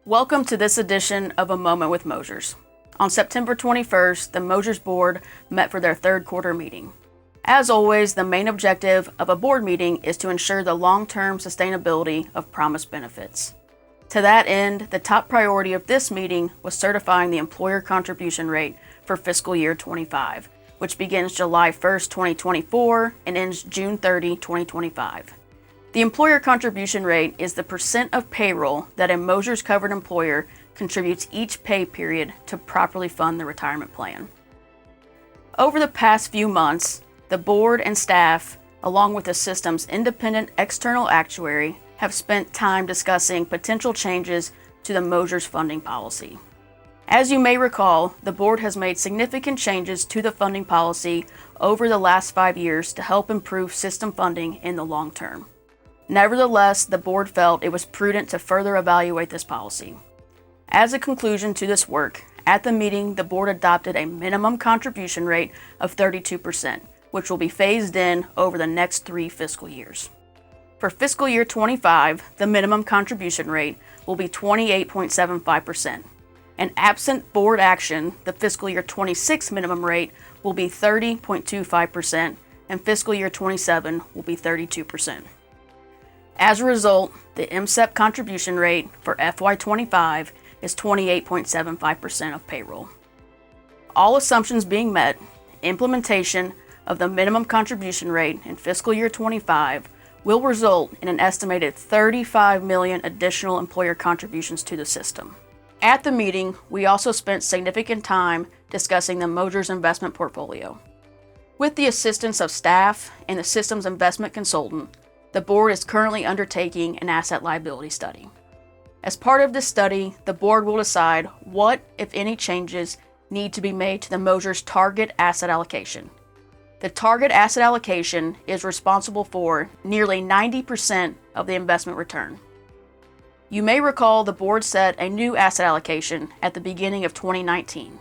Welcome to this edition of A Moment with MOSERS. On September 21st, the MOSERS board met for their third quarter meeting. As always, the main objective of a board meeting is to ensure the long-term sustainability of promised benefits. To that end, the top priority of this meeting was certifying the employer contribution rate for fiscal year 25, which begins July 1st, 2024 and ends June 30, 2025. The employer contribution rate is the percent of payroll that a MOSERS covered employer contributes each pay period to properly fund the retirement plan. Over the past few months, the board and staff, along with the system's independent external actuary, have spent time discussing potential changes to the MOSERS funding policy. As you may recall, the board has made significant changes to the funding policy over the last 5 years to help improve system funding in the long term. Nevertheless, the board felt it was prudent to further evaluate this policy. As a conclusion to this work, at the meeting, the board adopted a minimum contribution rate of 32%, which will be phased in over the next 3 fiscal years. For fiscal year 25, the minimum contribution rate will be 28.75%. And absent board action, the fiscal year 26 minimum rate will be 30.25%, and fiscal year 27 will be 32%. As a result, the MSEP contribution rate for FY25 is 28.75% of payroll. All assumptions being met, implementation of the minimum contribution rate in fiscal year 25 will result in an estimated 35 million additional employer contributions to the system. At the meeting, we also spent significant time discussing the MOSERS investment portfolio. With the assistance of staff and the system's investment consultant, the board is currently undertaking an asset liability study. As part of this study, the board will decide what, if any, changes need to be made to the MOSERS target asset allocation. The target asset allocation is responsible for nearly 90% of the investment return. You may recall the board set a new asset allocation at the beginning of 2019.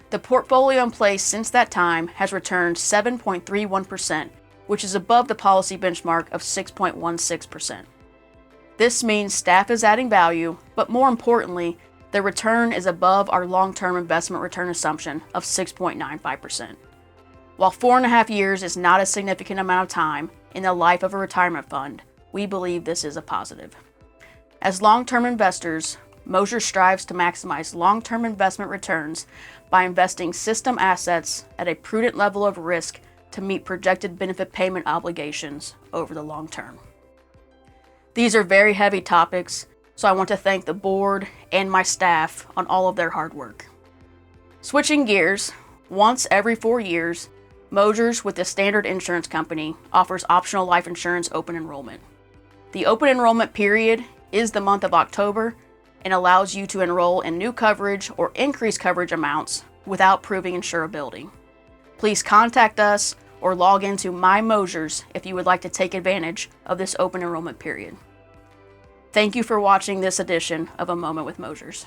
The portfolio in place since that time has returned 7.31%, which is above the policy benchmark of 6.16%. This means staff is adding value, but more importantly, the return is above our long-term investment return assumption of 6.95%. While 4.5 years is not a significant amount of time in the life of a retirement fund, we believe this is a positive. As long-term investors, MOSERS strives to maximize long-term investment returns by investing system assets at a prudent level of risk to meet projected benefit payment obligations over the long term. These are very heavy topics, so I want to thank the board and my staff on all of their hard work. Switching gears, once every 4 years, MOSERS with the Standard Insurance Company offers optional life insurance open enrollment. The open enrollment period is the month of October and allows you to enroll in new coverage or increase coverage amounts without proving insurability. Please contact us or log into My MOSERS if you would like to take advantage of this open enrollment period. Thank you for watching this edition of A Moment with MOSERS.